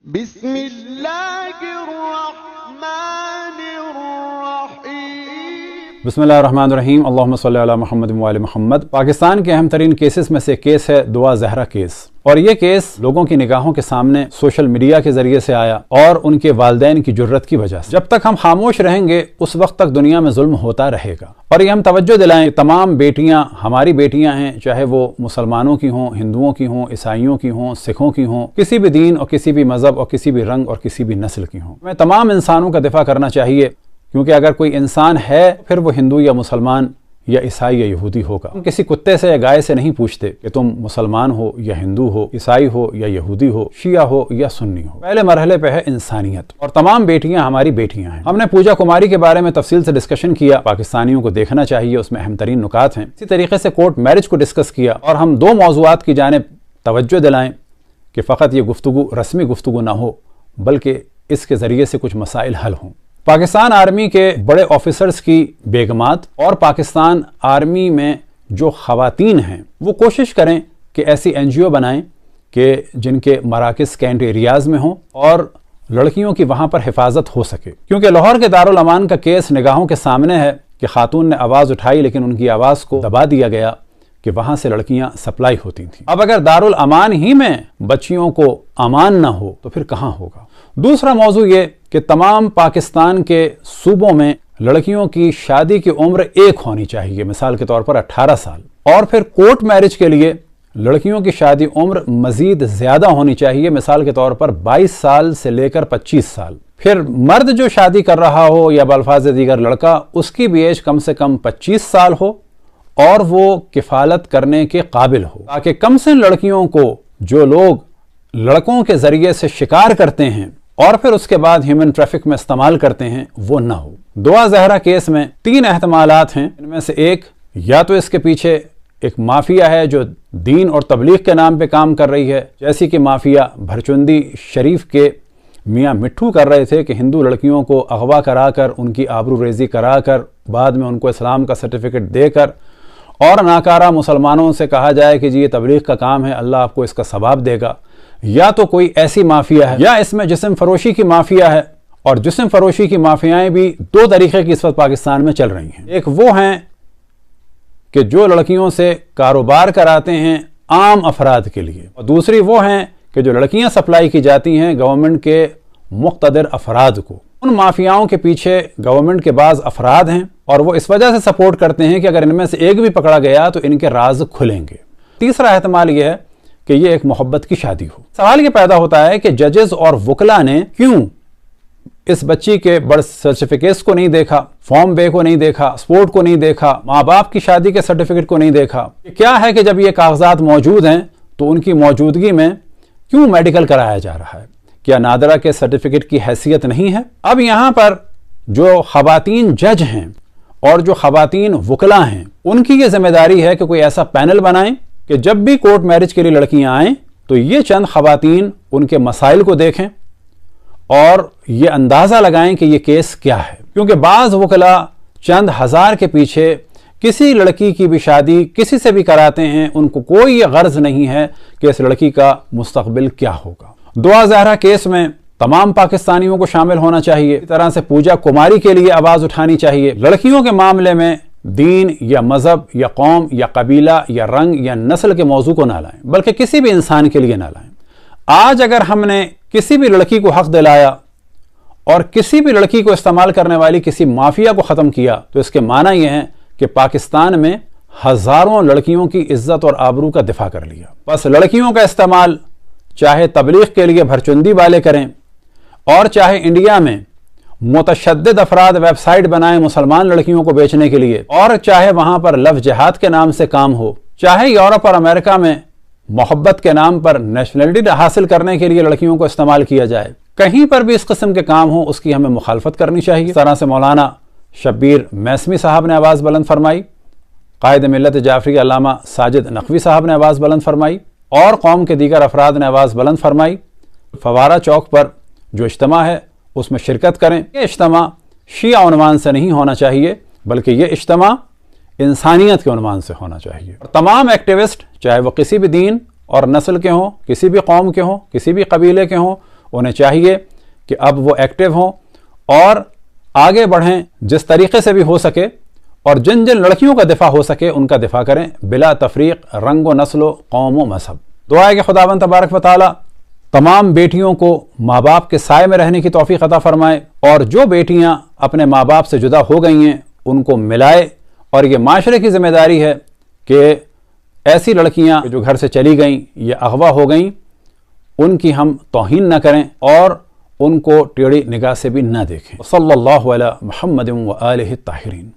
بسم اللہ الرحمن الرحیم۔ بسم اللہ الرحمن الرحیم۔ اللہم صلی علی محمد و آل محمد۔ پاکستان کے اہم ترین کیسز میں سے کیس ہے دعا زہرا کیس، اور یہ کیس لوگوں کی نگاہوں کے سامنے سوشل میڈیا کے ذریعے سے آیا اور ان کے والدین کی جرت کی وجہ سے۔ جب تک ہم خاموش رہیں گے اس وقت تک دنیا میں ظلم ہوتا رہے گا، اور یہ ہم توجہ دلائیں تمام بیٹیاں ہماری بیٹیاں ہیں، چاہے وہ مسلمانوں کی ہوں، ہندوؤں کی ہوں، عیسائیوں کی ہوں، سکھوں کی ہوں، کسی بھی دین اور کسی بھی مذہب اور کسی بھی رنگ اور کسی بھی نسل کی ہوں۔ ہمیں تمام انسانوں کا دفاع کرنا چاہیے، کیونکہ اگر کوئی انسان ہے پھر وہ ہندو یا مسلمان یا عیسائی یا یہودی ہوگا۔ ہم کسی کتے سے یا گائے سے نہیں پوچھتے کہ تم مسلمان ہو یا ہندو ہو، عیسائی ہو یا یہودی ہو، شیعہ ہو یا سنی ہو۔ پہلے مرحلے پہ ہے انسانیت، اور تمام بیٹیاں ہماری بیٹیاں ہیں۔ ہم نے پوجا کماری کے بارے میں تفصیل سے ڈسکشن کیا، پاکستانیوں کو دیکھنا چاہیے، اس میں اہم ترین نکات ہیں۔ اسی طریقے سے کورٹ میرج کو ڈسکس کیا، اور ہم دو موضوعات کی جانب توجہ دلائیں کہ فقط یہ گفتگو رسمی گفتگو نہ ہو بلکہ اس کے ذریعے سے کچھ مسائل حل ہوں۔ پاکستان آرمی کے بڑے آفیسرز کی بیگمات اور پاکستان آرمی میں جو خواتین ہیں وہ کوشش کریں کہ ایسی NGO بنائیں کہ جن کے مراکز کینٹ ایریاز میں ہوں اور لڑکیوں کی وہاں پر حفاظت ہو سکے، کیونکہ لاہور کے دارالامان کا کیس نگاہوں کے سامنے ہے کہ خاتون نے آواز اٹھائی لیکن ان کی آواز کو دبا دیا گیا کہ وہاں سے لڑکیاں سپلائی ہوتی تھیں۔ اب اگر دارالامان ہی میں بچیوں کو امان نہ ہو تو پھر کہاں ہوگا؟ دوسرا موضوع یہ کہ تمام پاکستان کے صوبوں میں لڑکیوں کی شادی کی عمر ایک ہونی چاہیے، مثال کے طور پر 18 سال، اور پھر کورٹ میرج کے لیے لڑکیوں کی شادی عمر مزید زیادہ ہونی چاہیے، مثال کے طور پر 22 سال سے لے کر 25 سال۔ پھر مرد جو شادی کر رہا ہو یا بالفاظ دیگر لڑکا، اس کی بھی ایج کم سے کم 25 سال ہو اور وہ کفالت کرنے کے قابل ہو، تاکہ کم سن لڑکیوں کو جو لوگ لڑکوں کے ذریعے سے شکار کرتے ہیں اور پھر اس کے بعد ہیومن ٹریفک میں استعمال کرتے ہیں وہ نہ ہو۔ دعا زہرا کیس میں 3 احتمالات ہیں، ان میں سے ایک یا تو اس کے پیچھے ایک مافیا ہے جو دین اور تبلیغ کے نام پہ کام کر رہی ہے، جیسی کہ مافیا بھرچندی شریف کے میاں مٹھو کر رہے تھے کہ ہندو لڑکیوں کو اغوا کرا کر ان کی آبرو ریزی کرا کر بعد میں ان کو اسلام کا سرٹیفکیٹ دے کر اور ناکارہ مسلمانوں سے کہا جائے کہ جی یہ تبلیغ کا کام ہے، اللہ آپ کو اس کا ثواب دے گا۔ یا تو کوئی ایسی مافیا ہے، یا اس میں جسم فروشی کی مافیا ہے، اور جسم فروشی کی مافیائیں بھی 2 طریقے کی اس وقت پاکستان میں چل رہی ہیں۔ ایک وہ ہیں کہ جو لڑکیوں سے کاروبار کراتے ہیں عام افراد کے لیے، اور دوسری وہ ہیں کہ جو لڑکیاں سپلائی کی جاتی ہیں گورنمنٹ کے مقتدر افراد کو۔ ان مافیاؤں کے پیچھے گورنمنٹ کے بعض افراد ہیں اور وہ اس وجہ سے سپورٹ کرتے ہیں کہ اگر ان میں سے ایک بھی پکڑا گیا تو ان کے راز کھلیں گے۔ تیسرا احتمال یہ ہے کہ یہ ایک محبت کی شادی ہو۔ سوال یہ پیدا ہوتا ہے کہ ججز اور وکلا نے کیوں اس بچی کے برتھ سرٹیفکیٹس کو نہیں دیکھا، فارم بے کو نہیں دیکھا، اسپورٹ کو نہیں دیکھا، ماں باپ کی شادی کے سرٹیفکیٹ کو نہیں دیکھا؟ کیا ہے کہ جب یہ کاغذات موجود ہیں تو ان کی موجودگی میں کیوں میڈیکل کرایا جا رہا ہے؟ کیا نادرہ کے سرٹیفکیٹ کی حیثیت نہیں ہے؟ اب یہاں پر جو خواتین جج ہیں اور جو خواتین وکلا ہیں ان کی یہ ذمہ داری ہے کہ کوئی ایسا پینل بنائیں کہ جب بھی کورٹ میرج کے لیے لڑکیاں آئیں تو یہ چند خواتین ان کے مسائل کو دیکھیں اور یہ اندازہ لگائیں کہ یہ کیس کیا ہے، کیونکہ بعض وکلا چند ہزار کے پیچھے کسی لڑکی کی بھی شادی کسی سے بھی کراتے ہیں، ان کو کوئی یہ غرض نہیں ہے کہ اس لڑکی کا مستقبل کیا ہوگا۔ دعا زہرا کیس میں تمام پاکستانیوں کو شامل ہونا چاہیے، اس طرح سے پوجا کماری کے لیے آواز اٹھانی چاہیے۔ لڑکیوں کے معاملے میں دین یا مذہب یا قوم یا قبیلہ یا رنگ یا نسل کے موضوع کو نہ لائیں بلکہ کسی بھی انسان کے لیے نہ لائیں۔ آج اگر ہم نے کسی بھی لڑکی کو حق دلایا اور کسی بھی لڑکی کو استعمال کرنے والی کسی مافیا کو ختم کیا تو اس کے معنی یہ ہے کہ پاکستان میں ہزاروں لڑکیوں کی عزت اور آبرو کا دفاع کر لیا۔ بس لڑکیوں کا استعمال چاہے تبلیغ کے لیے بھرچندی والے کریں، اور چاہے انڈیا میں متشدد افراد ویب سائٹ بنائیں مسلمان لڑکیوں کو بیچنے کے لیے، اور چاہے وہاں پر لو جہاد کے نام سے کام ہو، چاہے یورپ اور امریکہ میں محبت کے نام پر نیشنلٹی حاصل کرنے کے لیے لڑکیوں کو استعمال کیا جائے، کہیں پر بھی اس قسم کے کام ہوں اس کی ہمیں مخالفت کرنی چاہیے۔ اس طرح سے مولانا شبیر میسمی صاحب نے آواز بلند فرمائی، قائد ملت جعفری علامہ ساجد نقوی صاحب نے آواز بلند فرمائی، اور قوم کے دیگر افراد نے آواز بلند فرمائی۔ فوارہ چوک پر جو اجتماع ہے اس میں شرکت کریں۔ یہ اجتماع شیعہ عنوان سے نہیں ہونا چاہیے بلکہ یہ اجتماع انسانیت کے عنوان سے ہونا چاہیے، اور تمام ایکٹیوسٹ چاہے وہ کسی بھی دین اور نسل کے ہوں، کسی بھی قوم کے ہوں، کسی بھی قبیلے کے ہوں، انہیں چاہیے کہ اب وہ ایکٹیو ہوں اور آگے بڑھیں جس طریقے سے بھی ہو سکے، اور جن جن لڑکیوں کا دفاع ہو سکے ان کا دفاع کریں بلا تفریق، رنگ و نسل و قوم و مذہب۔ دعا ہے کہ خداوند تبارک و تعالی تمام بیٹیوں کو ماں باپ کے سائے میں رہنے کی توفیق عطا فرمائے، اور جو بیٹیاں اپنے ماں باپ سے جدا ہو گئی ہیں ان کو ملائے، اور یہ معاشرے کی ذمہ داری ہے کہ ایسی لڑکیاں جو گھر سے چلی گئیں یا اغوا ہو گئیں ان کی ہم توہین نہ کریں اور ان کو ٹیڑھی نگاہ سے بھی نہ دیکھیں۔ صلی اللہ علی محمد و آلہ الطاہرین۔